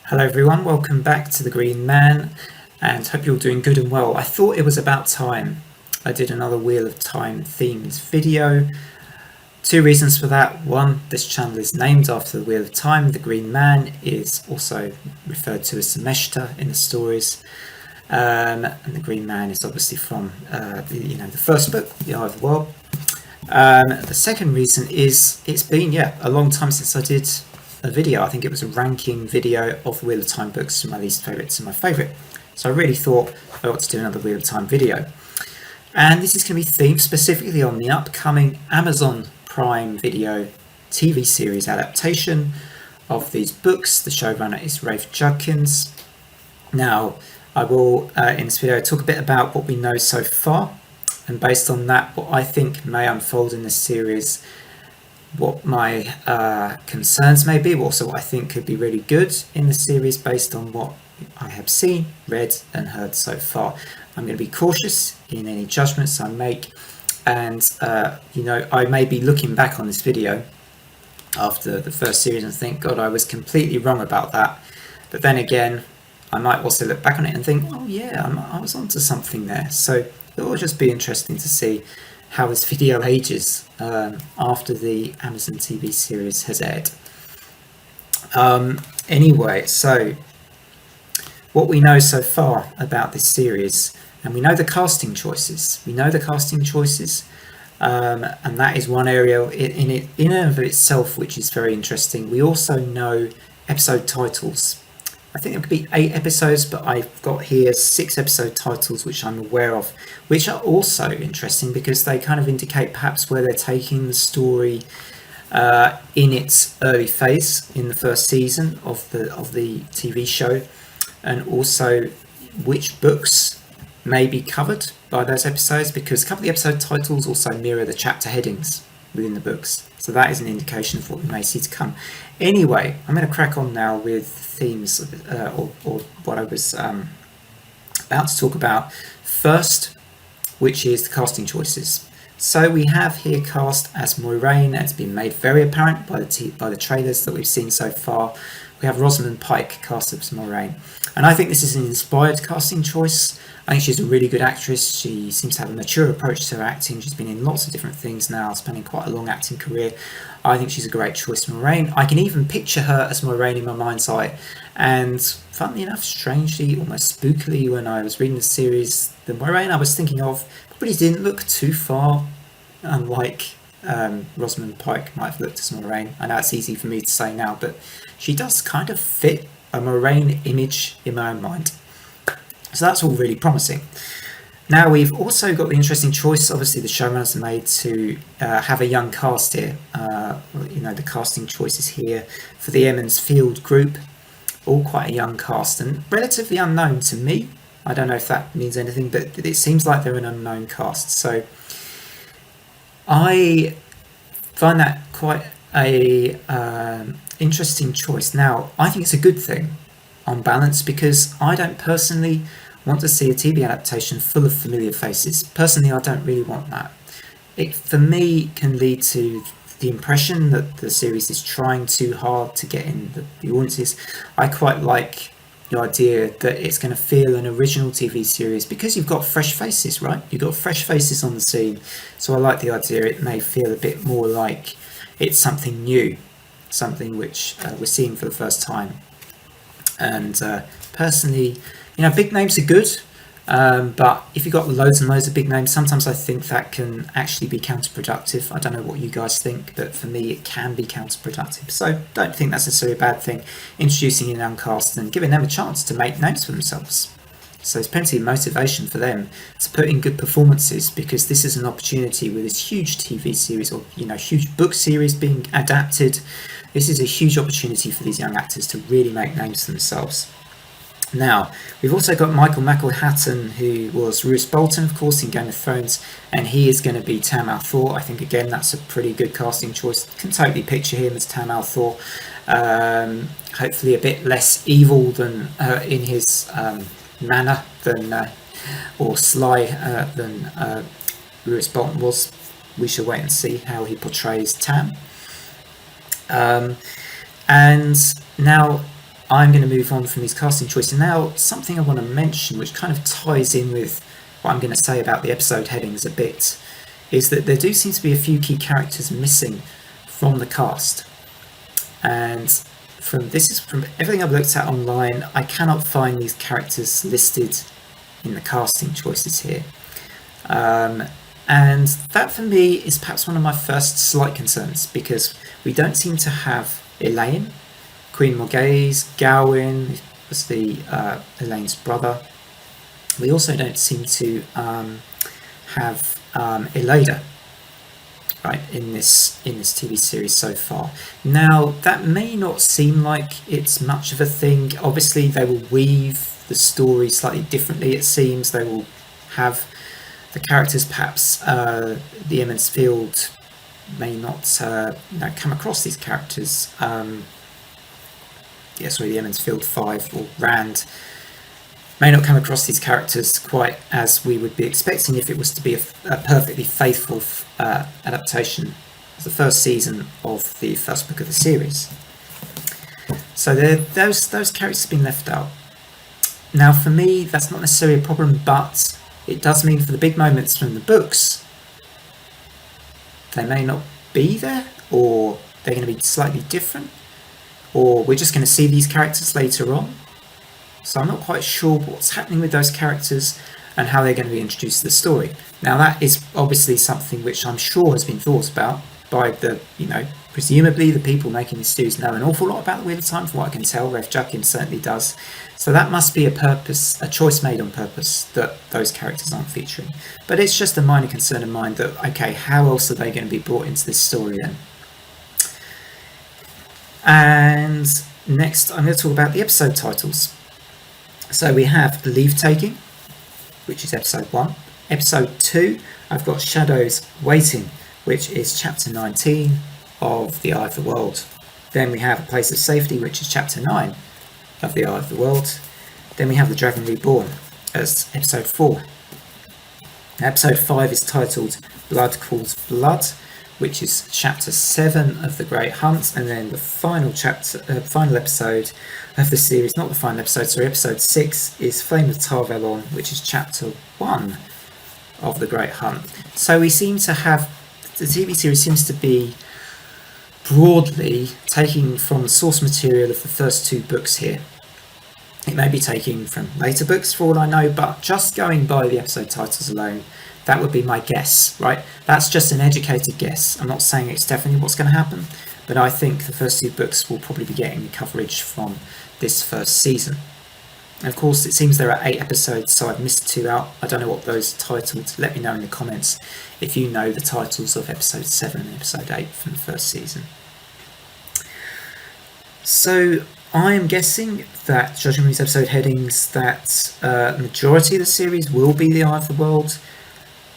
Hello everyone, welcome back to The Green Man, and hope you're doing good and well. I thought it was about time I did another Wheel of Time themed video. Two reasons for that. One, this channel is named after the Wheel of Time. The Green Man is also referred to as Sameshta in the stories. And the Green Man is obviously from the first book, The Eye of the World. The second reason is it's been a long time since I did a video. I think it was a ranking video of Wheel of Time books from my least favourite to my favourite. So I really thought I ought to do another Wheel of Time video. And this is going to be themed specifically on the upcoming Amazon Prime Video TV series adaptation of these books. The showrunner is Rafe Judkins. Now, I will, in this video, talk a bit about what we know so far, and based on that, what I think may unfold in this series, what my concerns may be, but also what I think could be really good in the series based on what I have seen, read and heard so far. I'm going to be cautious in any judgments I make, and I may be looking back on this video after the first series and think, God, I was completely wrong about that. But then again, I might also look back on it and think, oh yeah, I was onto something there. So it will just be interesting to see how this video ages after the Amazon TV series has aired. Anyway, so what we know so far about this series, and we know the casting choices. And that is one area in and of itself which is very interesting. We also know episode titles. I think there could be 8 episodes, but I've got here 6 episode titles which I'm aware of, which are also interesting because they kind of indicate perhaps where they're taking the story in its early phase in the first season of the TV show, and also which books may be covered by those episodes, because a couple of the episode titles also mirror the chapter headings within the books. So that is an indication of what we may see to come. Anyway, I'm going to crack on now with themes or what I was about to talk about first, which is the casting choices. So we have here cast as Moiraine. It's been made very apparent by the trailers that we've seen so far. We have Rosamund Pike cast as Moiraine, and I think this is an inspired casting choice. I think she's a really good actress. She seems to have a mature approach to her acting. She's been in lots of different things now, spending quite a long acting career. I think she's a great choice for Moiraine. I can even picture her as Moiraine in my mind's eye. And funnily enough, strangely, almost spookily, when I was reading the series, the Moiraine I was thinking of probably didn't look too far unlike Rosamund Pike might have looked as Moiraine. I know it's easy for me to say now, but she does kind of fit a Moiraine image in my own mind. So that's all really promising. Now we've also got the interesting choice, obviously the showrunners made, to have a young cast here. The casting choices here for the Emond's Field group, all quite a young cast and relatively unknown to me. I don't know if that means anything, but it seems like they're an unknown cast. So I find that quite a interesting choice. Now, I think it's a good thing on balance, because I don't personally want to see a TV adaptation full of familiar faces. Personally, I don't really want that. It, for me, can lead to the impression that the series is trying too hard to get in the audiences. I quite like the idea that it's going to feel an original TV series because you've got fresh faces, right? You've got fresh faces on the scene. So I like the idea it may feel a bit more like it's something new, something which we're seeing for the first time. And personally, big names are good, but if you've got loads and loads of big names, sometimes I think that can actually be counterproductive. I don't know what you guys think, but for me it can be counterproductive. So don't think that's necessarily a bad thing, introducing a young cast and giving them a chance to make names for themselves. So there's plenty of motivation for them to put in good performances, because this is an opportunity with this huge TV series, or huge book series being adapted. This is a huge opportunity for these young actors to really make names for themselves. Now, we've also got Michael McElhatton, who was Roose Bolton, of course, in Game of Thrones, and he is going to be Tam al'Thor. I think, again, that's a pretty good casting choice. Can totally picture him as Tam al'Thor. Hopefully a bit less evil than in his manner than or sly than Roose Bolton was. We shall wait and see how he portrays Tam. And now I'm going to move on from these casting choices. Now, something I want to mention, which kind of ties in with what I'm going to say about the episode headings a bit, is that there do seem to be a few key characters missing from the cast. And from everything I've looked at online, I cannot find these characters listed in the casting choices here. And that for me is perhaps one of my first slight concerns, because we don't seem to have Elaine, Queen Morghese, Gawyn was Elaine's brother. We also don't seem to have Elada, right, in this TV series so far. Now, that may not seem like it's much of a thing. Obviously, they will weave the story slightly differently, it seems. They will have the characters, perhaps the Emond's Field may not come across these characters. The Emond's Field 5 or Rand may not come across these characters quite as we would be expecting if it was to be a perfectly faithful adaptation of the first season of the first book of the series. So those characters have been left out. Now, for me, that's not necessarily a problem, but it does mean for the big moments from the books, they may not be there, or they're going to be slightly different, or we're just going to see these characters later on. So I'm not quite sure what's happening with those characters and how they're going to be introduced to the story. Now, that is obviously something which I'm sure has been thought about by presumably the people making the series know an awful lot about the Wheel of Time, from what I can tell. Rev Jackin certainly does. So that must be a choice made on purpose that those characters aren't featuring. But it's just a minor concern of mine that, okay, how else are they going to be brought into this story then? And next, I'm going to talk about the episode titles. So we have Leave Taking, which is episode 1. Episode 2, I've got Shadows Waiting, which is chapter 19 of The Eye of the World. Then we have A Place of Safety, which is chapter 9 of The Eye of the World. Then we have The Dragon Reborn as episode 4. Episode 5 is titled Blood Calls Blood, which is chapter 7 of The Great Hunt, and then the final episode of the series, not the final episode, sorry, episode 6 is Flame of Tar Valon, which is chapter 1 of The Great Hunt. So we seem to have, the TV series seems to be broadly taking from the source material of the first 2 books here. It may be taking from later books for all I know, but just going by the episode titles alone, that would be my guess, right? That's just an educated guess. I'm not saying it's definitely what's going to happen, but I think the first 2 books will probably be getting the coverage from this first season. And of course, it seems there are 8 episodes, so I've missed 2 out. I don't know what those titled. Let me know in the comments if you know the titles of episode 7 and episode 8 from the first season. So I am guessing that, judging from these episode headings, that the majority of the series will be The Eye of the World,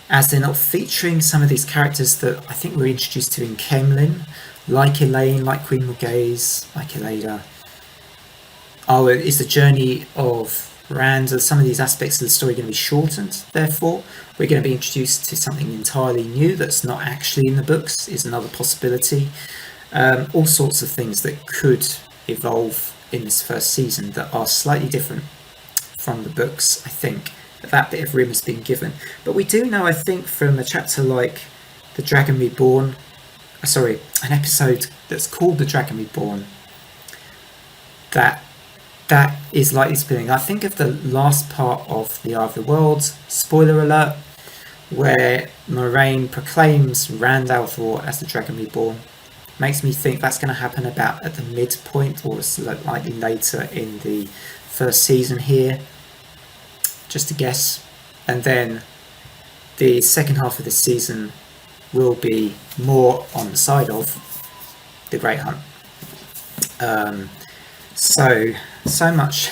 as they're not featuring some of these characters that I think we're introduced to in Kemlin, like Elaine, like Queen Morghese, like Elada. Is the journey of Rand, are some of these aspects of the story going to be shortened? Therefore, we're going to be introduced to something entirely new that's not actually in the books, is another possibility. All sorts of things that could evolve in this first season that are slightly different from the books, I think. That bit of room has been given. But we do know, I think, from a chapter like The Dragon Reborn, an episode that's called The Dragon Reborn, that is likely to be. I think of the last part of The Eye of the World, spoiler alert, where Moiraine proclaims Rand al'Thor as the Dragon Reborn. Makes me think that's going to happen about at the midpoint, or slightly later in the first season here. Just a guess. And then the second half of the season will be more on the side of the Great Hunt. So much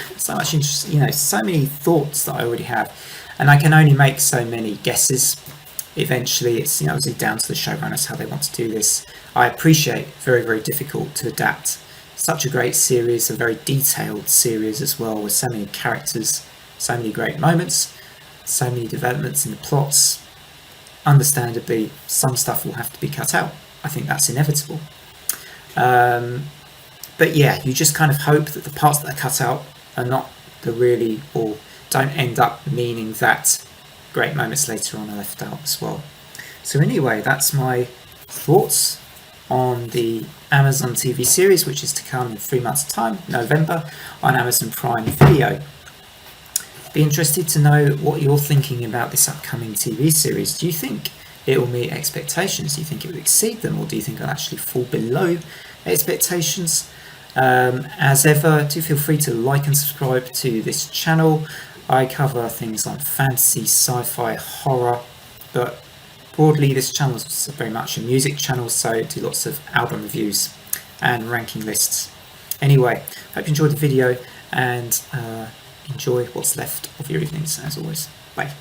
interest, so many thoughts that I already have, and I can only make so many guesses. Eventually, it's obviously down to the showrunners how they want to do this. I appreciate very, very difficult to adapt such a great series, a very detailed series as well, with so many characters, so many great moments, so many developments in the plots. Understandably, some stuff will have to be cut out. I think that's inevitable. But yeah, you just kind of hope that the parts that are cut out are not the really, or don't end up meaning that great moments later on are left out as well. So anyway, that's my thoughts on the Amazon TV series, which is to come in 3 months' time, November, on Amazon Prime Video. Be interested to know what you're thinking about this upcoming TV series. Do you think it will meet expectations? Do you think it will exceed them, or do you think it'll actually fall below expectations? As ever, do feel free to like and subscribe to this channel. I cover things on fantasy, sci-fi, horror, but broadly this channel is very much a music channel, so I do lots of album reviews and ranking lists. Anyway, hope you enjoyed the video, and enjoy what's left of your evenings as always. Bye.